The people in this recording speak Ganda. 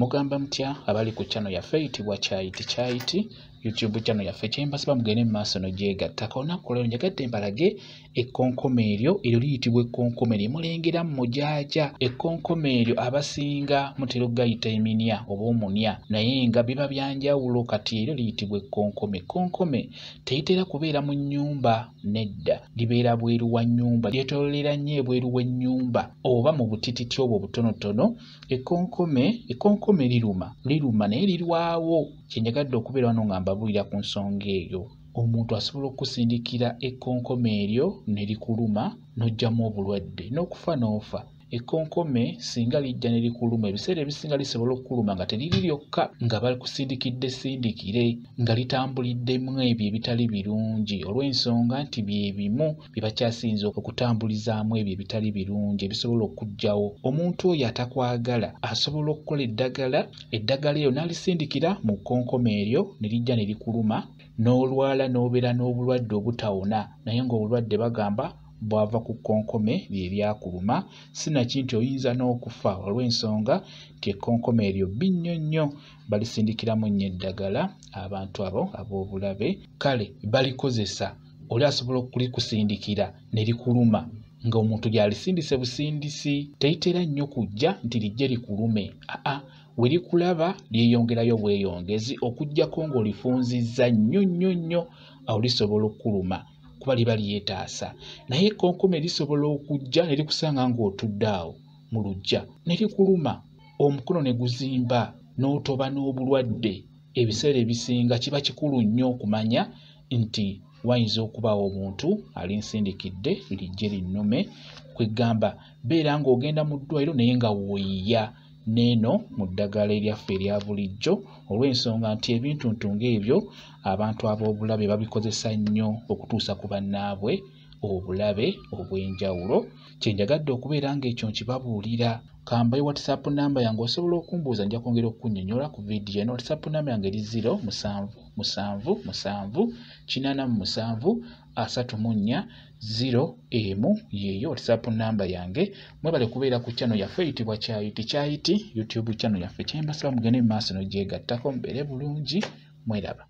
Mugamba mutya abali ku channel yaffe eyitibwa Kyayiti YouTube channel yaffe kyembasiba mugende maaso no gyegattako olunaku leero njagadde mbalage ekkonkome eryo liyitibwa ekkonkome limulengera mujaaja. Ekkonkome eryo abasinga mutera oggayita eminya oba omunya naye nga biba byanjawulo kati eryo liyitibwa ekkonkome. Ekkonkome teritera kubeera mu nnyumba nedda, libeera bweru wa nnyumba, lyetoololera nnyo ebweru w'ennyumba oba mu butititi obwo obutonotono. Ekkonkome liruma naye lirwawo. Kyenjagadde okubeera wano nga mbabuulira ku nsonga eyo. Omuntu asobola okusindikira ekkonkome eryo ne likuluma n'oggyamu obulwadde n'okufa n'ofa. Ekkonkome singa lijja ne likuluma ebiseera ebisinga lisobola okukuluma nga teriri lyokka, nga bakusindikidde sindikire, nga litambuliddemu ebyo ebitali birungi olw'ensonga nti bye bimu bye bakyasinze okutambulizaamu ebyo ebitali birungi ebisobola okuggyawo. Omuntu oyo atakwagala asobola okukola eddagala eryo n'alisindikira mu kkonkome eryo ne lijja ne likuluma n'olwala n'obeera n'obulwadde obutawona, naye ng'obulwadde bagamba bwava ku kkonkome bye byakuluma, sinaki nti oyinza n'okufa olw'ensonga nti ekkonkome eryo bbi nnyo. Balisindikiramu nnyo eddagala abantu abo ab'obulabe. Kale balikozesa, oli asobola okulikusindikira ne likuluma ng'omuntu gy'alisindise busindisi. Teritera nnyo kujja nti lijje likulume, we likulaba lyeyongerayo bweyongezi okuggyako ng'olifunzizza nnyo awo lisobola okkuluma kuba liba lyetaasa. Naye ekkonkome lisobola okujja ne likusanga ng'otudde awo mu luggya ne likuluma, omukono ne guzimba n'otoba n'obulwadde. Ebiseera ebisinga kiba kikulu nnyo okumanya nti wayinza okubaawo omuntu alinsindikidde lijje linnume. Kwegamba beera ng'ogenda mu ddwaliro naye nga woyiya neeno mu ddagala eryaffe erya bulijjo olw'ensonga nti ebintu ng'ebyo abantu ab'obulabe babikozesa nnyo okutuusa ku bannaabwe obulabe obw'enjawulo. Kyenjagadde okubeera ng'ekyo nkibabuulira. Kambayo WhatsApp namba yange osobola okumbuuza, nja kwongera okunnyonnyola ku vidiyo eno. WhatsApp namba yange eri 0777873401 yeeyo WhatsApp namba yange. Mwebale kubeera ku channel yaffe eyitibwa Kyayiti YouTube channel yaffe. Kyembasaba mugende mu maaso n'ogyegattako mubeere bulungi, mweraba.